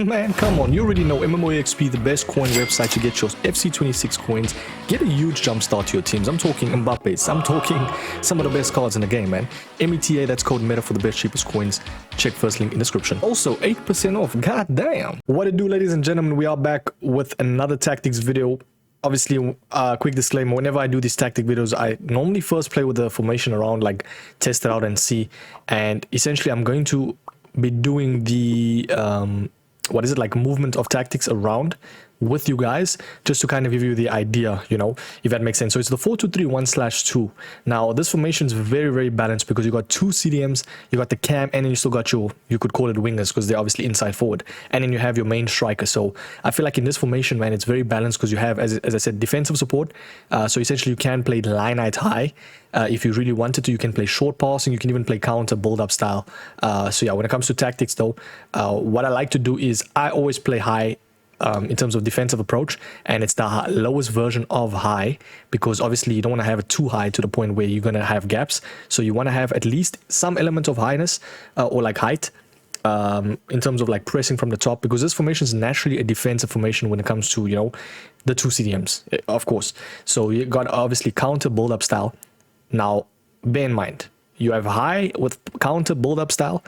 Man, come on, you already know MMOEXP, the best coin website to get your FC26 coins. Get a huge jump start to your teams. I'm talking Mbappe's, I'm talking some of the best cards in the game, man. META, that's code META for the best cheapest coins. Check first link in description. Also, 8% off, god damn. What it do, ladies and gentlemen, we are back with another tactics video. Obviously, quick disclaimer, whenever I do these tactic videos, I normally first play with the formation around, like test it out and see. And essentially, I'm going to be doing the... what is it, like movement of tactics around with you guys, just to kind of give you the idea, you know, if that makes sense. So it's the 4-2-3-1/2. Now this formation is very, very balanced because you got two CDMs, you got the cam, and then you still got your, you could call it wingers because they're obviously inside forward, and then you have your main striker. So I feel like in this formation, man, it's very balanced because you have, as I said, defensive support. So essentially you can play line out high. If you really wanted to, you can play short passing, you can even play counter build-up style. So yeah, when it comes to tactics though, what I like to do is I always play high in terms of defensive approach, and it's the lowest version of high, because obviously you don't want to have it too high to the point where you're going to have gaps. So you want to have at least some element of highness or like height in terms of like pressing from the top, because this formation is naturally a defensive formation when it comes to, you know, the two CDMs, of course. So you got obviously counter build-up style. Now bear in mind, you have high with counter build-up style,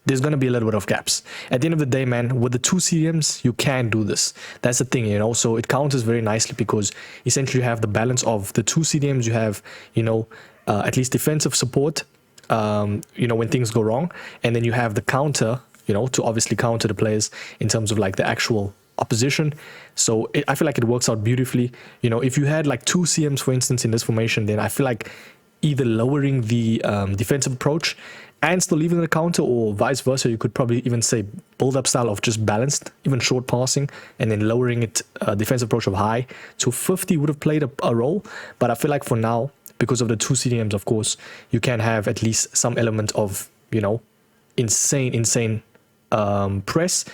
there's going to be a little bit of gaps. At the end of the day, man, with the two CDMs, you can do this. That's the thing, you know, so it counters very nicely because essentially you have the balance of the two CDMs. You have, you know, at least defensive support, you know, when things go wrong. And then you have the counter, you know, to obviously counter the players in terms of like the actual opposition. So I feel like it works out beautifully. You know, if you had like two CMs, for instance, in this formation, then I feel like either lowering the defensive approach and still leaving the counter, or vice versa. You could probably even say build-up style of just balanced, even short passing, and then lowering it defensive approach of high to 50 would have played a role. But I feel like for now, because of the two CDMs, of course, you can have at least some element of, you know, insane press,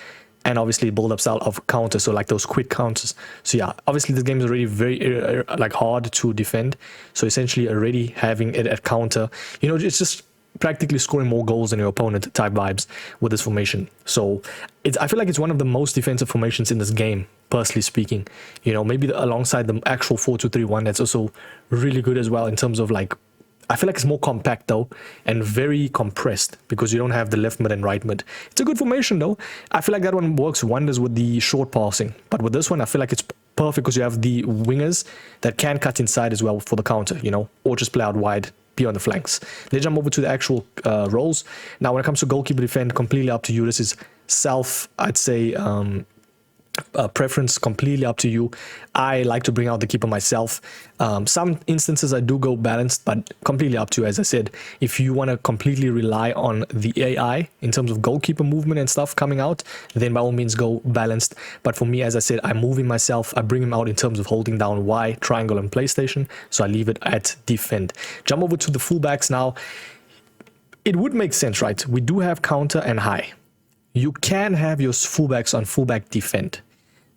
and obviously build-up style of counter, so like those quick counters. So yeah, obviously this game is already very like hard to defend. So essentially already having it at counter, you know, it's just practically scoring more goals than your opponent type vibes with this formation. So I feel like it's one of the most defensive formations in this game, personally speaking. You know, maybe alongside the actual 4-2-3-1, that's also really good as well in terms of like, I feel like it's more compact though, and very compressed because you don't have the left mid and right mid. It's a good formation though. I feel like that one works wonders with the short passing, but with this one I feel like it's perfect because you have the wingers that can cut inside as well for the counter, you know, or just play out wide, be on the flanks. Let's jump over to the actual roles. Now when it comes to goalkeeper defend, completely up to you. This is self, I'd say, preference, completely up to you. I like to bring out the keeper myself. Some instances I do go balanced, but completely up to you. As I said, if you want to completely rely on the AI in terms of goalkeeper movement and stuff coming out, then by all means go balanced. But for me, as I said, I'm moving myself. I bring him out in terms of holding down Y, triangle, and PlayStation. So I leave it at defend. Jump over to the fullbacks now. It would make sense, right? We do have counter and high. You can have your fullbacks on fullback defend.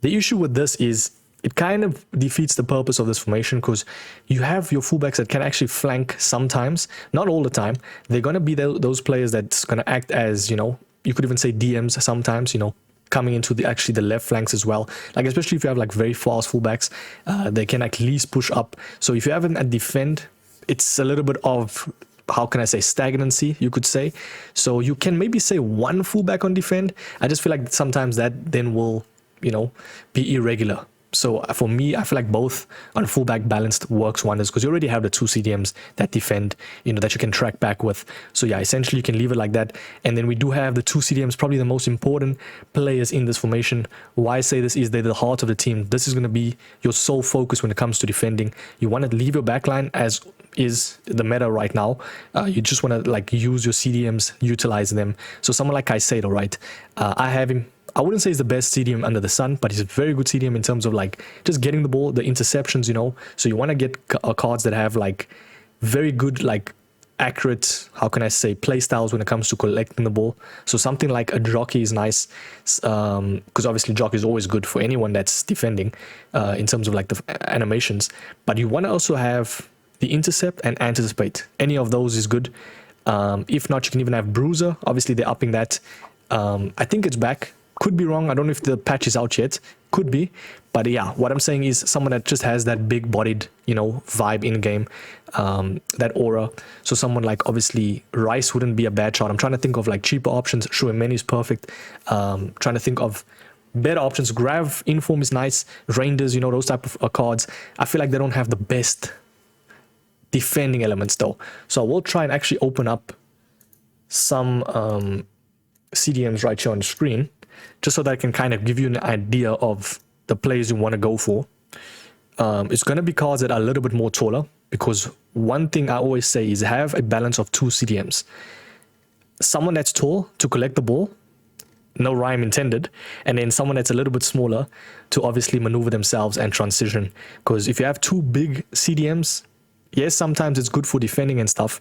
The issue with this is it kind of defeats the purpose of this formation, because you have your fullbacks that can actually flank sometimes, not all the time. They're going to be those players that's going to act as, you know, you could even say DMs sometimes, you know, coming into the left flanks as well. Like especially if you have like very fast fullbacks, they can at least push up. So if you have them at defend, it's a little bit of, how can I say, stagnancy, you could say. So you can maybe say one fullback on defend. I just feel like sometimes that then will, you know, be irregular. So for me, I feel like both on fullback balanced works wonders, because you already have the two CDMs that defend, you know, that you can track back with. So yeah, essentially you can leave it like that. And then we do have the two CDMs, probably the most important players in this formation. Why I say this is they're the heart of the team. This is going to be your sole focus when it comes to defending. You want to leave your backline as is the meta right now. You just want to like use your CDMs, utilize them. So someone like Caicedo, right? I have him. I wouldn't say he's the best CDM under the sun, but he's a very good CDM in terms of like just getting the ball, the interceptions, you know. So you want to get cards that have like very good, like accurate, how can I say, play styles when it comes to collecting the ball. So something like a jockey is nice, because obviously jockey is always good for anyone that's defending in terms of like the animations. But you want to also have the intercept and anticipate. Any of those is good. If not, you can even have bruiser. Obviously they're upping that. I think it's back. Could be wrong. I don't know if the patch is out yet. Could be. But yeah, what I'm saying is someone that just has that big bodied, you know, vibe in game, that aura. So someone like obviously Rice wouldn't be a bad shot. I'm trying to think of like cheaper options. Sure, Many is perfect. Trying to think of better options. Grav Inform is nice. Rangers, you know, those type of cards. I feel like they don't have the best defending elements though. So I will try and actually open up some CDMs right here on the screen, just so that I can kind of give you an idea of the players you want to go for. It's going to be cards that are a little bit more taller, because one thing I always say is have a balance of 2 CDMs. Someone that's tall to collect the ball, no rhyme intended, and then someone that's a little bit smaller to obviously maneuver themselves and transition. Because if you have 2 big CDMs, yes, sometimes it's good for defending and stuff,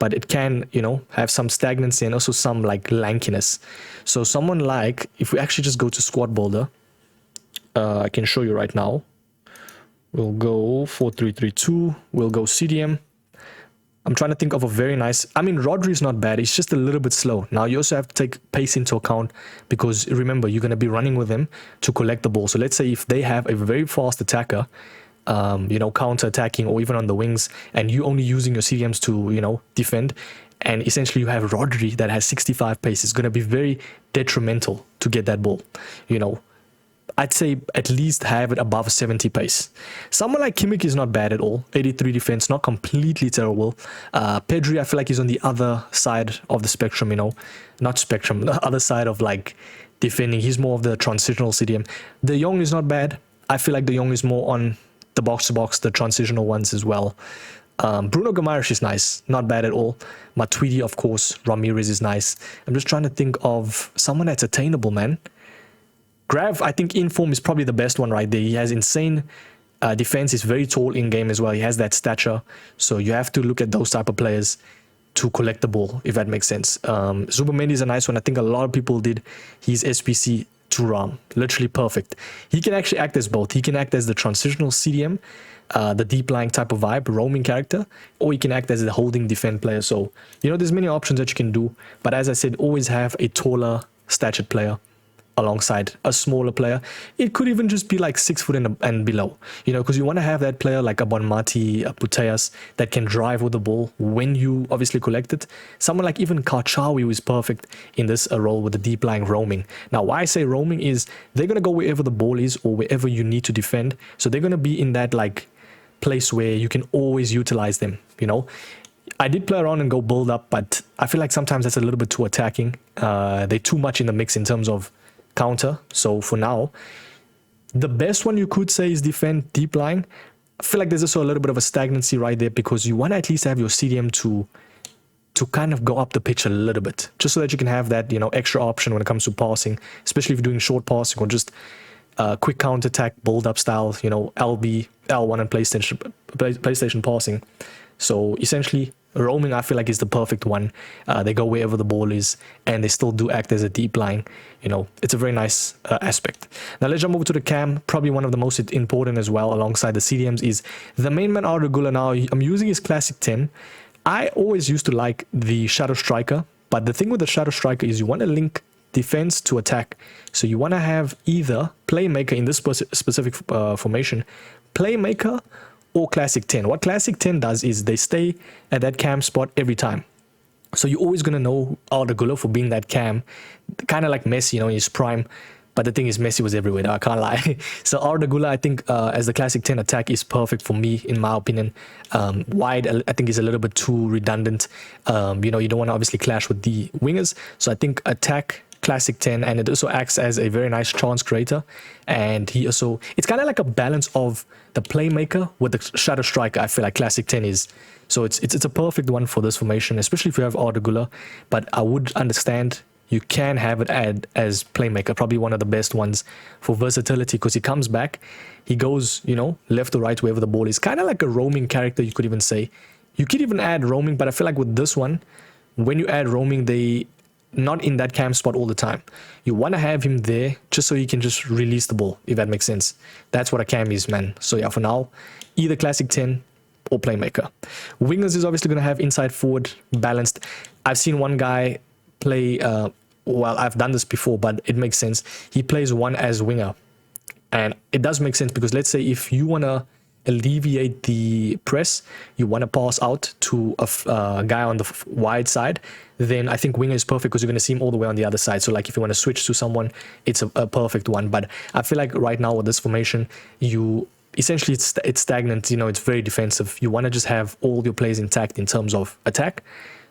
but it can, you know, have some stagnancy and also some like lankiness. So someone like, if we actually just go to squad builder, I can show you right now. We'll go 4-3-3-2. We'll go CDM. I'm trying to think of a very nice, I mean, Rodri is not bad. He's just a little bit slow. Now you also have to take pace into account, because remember, you're going to be running with them to collect the ball. So let's say if they have a very fast attacker, you know, counter-attacking or even on the wings, and you only using your CDMs to, you know, defend, and essentially you have Rodri that has 65 pace, it's going to be very detrimental to get that ball. You know, I'd say at least have it above 70 pace. Someone like Kimmich is not bad at all. 83 defense, not completely terrible. Pedri, I feel like he's on the other side of the spectrum, you know, not spectrum, the other side of like defending. He's more of the transitional CDM. De Jong is not bad. I feel like De Jong is more on the box-to-box, the transitional ones as well. Bruno Guimaraes is nice, not bad at all. Matuidi, of course. Ramirez is nice. I'm just trying to think of someone that's attainable, man. Grav, I think Inform is probably the best one right there. He has insane defense. He's very tall in game as well. He has that stature. So you have to look at those type of players to collect the ball, if that makes sense. Zubamendi is a nice one. I think a lot of people did his SPC to Ram. Literally perfect. He can actually act as both. He can act as the transitional CDM, the deep lying type of vibe, roaming character, or he can act as the holding defend player. So, you know, there's many options that you can do. But as I said, always have a taller, statured player alongside a smaller player. It could even just be like 6 foot and below, you know, because you want to have that player like a Bonmati, a Puteas that can drive with the ball when you obviously collect it. Someone like even Karchawi is perfect in this role with the deep lying roaming. Now, why I say roaming is they're going to go wherever the ball is or wherever you need to defend. So they're going to be in that like place where you can always utilize them, you know. I did play around and go build up, but I feel like sometimes that's a little bit too attacking. They're too much in the mix in terms of counter. So for now, the best one you could say is defend deep line. I feel like there's also a little bit of a stagnancy right there, because you want to at least have your CDM to kind of go up the pitch a little bit, just so that you can have that, you know, extra option when it comes to passing, especially if you're doing short passing or just quick counter attack build up style, you know, LB, L1 and PlayStation passing. So essentially, roaming, I feel like, is the perfect one. They go wherever the ball is, and they still do act as a deep line. You know, it's a very nice aspect. Now, let's jump over to the cam. Probably one of the most important as well, alongside the CDMs, is the main man, Ardagula. Now, I'm using his Classic 10. I always used to like the Shadow Striker, but the thing with the Shadow Striker is you want to link defense to attack. So you want to have either Playmaker in this specific formation, Playmaker, or Classic 10. What Classic 10 does is they stay at that cam spot every time. So you're always going to know Ardagula for being that cam, kind of like Messi, you know, in his prime. But the thing is, Messi was everywhere, though, I can't lie. So Ardagula, I think, as the Classic 10 attack is perfect for me, in my opinion. Wide, I think, is a little bit too redundant. You know, you don't want to obviously clash with the wingers. So I think attack, Classic 10, and it also acts as a very nice chance creator. And he also, it's kind of like a balance of the Playmaker with the Shadow Striker. I feel like Classic 10 is. So it's a perfect one for this formation, especially if you have Ardagula. But I would understand you can have it add as Playmaker, probably one of the best ones for versatility, because he comes back, he goes, you know, left or right, wherever the ball is. Kind of like a roaming character, you could even say. You could even add roaming, but I feel like with this one, when you add roaming, they not in that cam spot all the time. You want to have him there just so he can just release the ball, if that makes sense. That's what a cam is, man. So yeah, for now, either Classic 10 or Playmaker. Wingers is obviously going to have inside forward balanced. I've seen one guy play well, I've done this before, but it makes sense. He plays one as winger. And it does make sense because let's say if you want to alleviate the press, you want to pass out to a guy on the wide side, then I think winger is perfect because you're going to see him all the way on the other side. So like if you want to switch to someone, it's a perfect one. But I feel like right now with this formation, you essentially it's stagnant. You know, it's very defensive. You want to just have all your plays intact in terms of attack.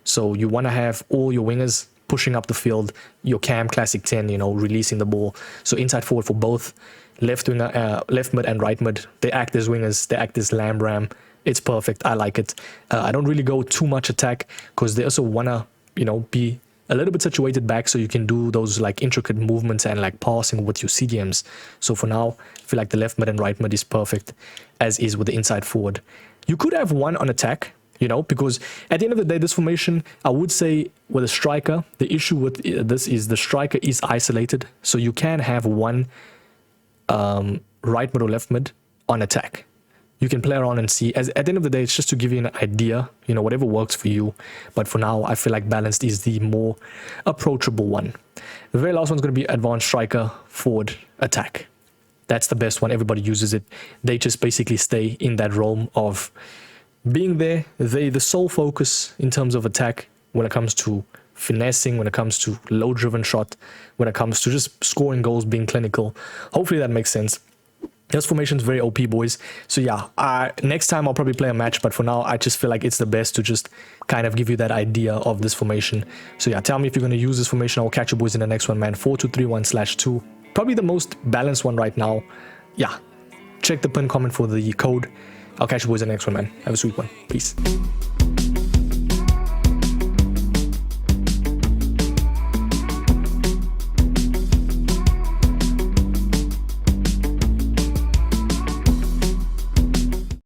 So you want to have all your wingers pushing up the field, your cam classic 10, you know, releasing the ball. So inside forward for both left winger, left mid and right mid, they act as wingers, they act as ram. It's perfect. I like it. I don't really go too much attack because they also want to, you know, be a little bit situated back so you can do those like intricate movements and like passing with your CDMs. So for now, I feel like the left mid and right mid is perfect, as is with the inside forward. You could have one on attack, you know, because at the end of the day, this formation, I would say with a striker, the issue with this is the striker is isolated. So you can have one right mid or left mid on attack. You can play around and see. At the end of the day, it's just to give you an idea, you know, whatever works for you. But for now, I feel like balanced is the more approachable one. The very last one's going to be advanced striker, forward, attack. That's the best one. Everybody uses it. They just basically stay in that realm of being there. The sole focus in terms of attack when it comes to finessing, when it comes to low driven shot, when it comes to just scoring goals, being clinical. Hopefully that makes sense. This formation is very OP, boys. So yeah, next time I'll probably play a match, but for now I just feel like it's the best to just kind of give you that idea of this formation. So yeah, tell me if you're going to use this formation. I'll catch you boys in the next one, man. 4-2-3-1/2, probably the most balanced one right now. Yeah, check the pin comment for the code. I'll catch you boys in the next one, man. Have a sweet one. Peace.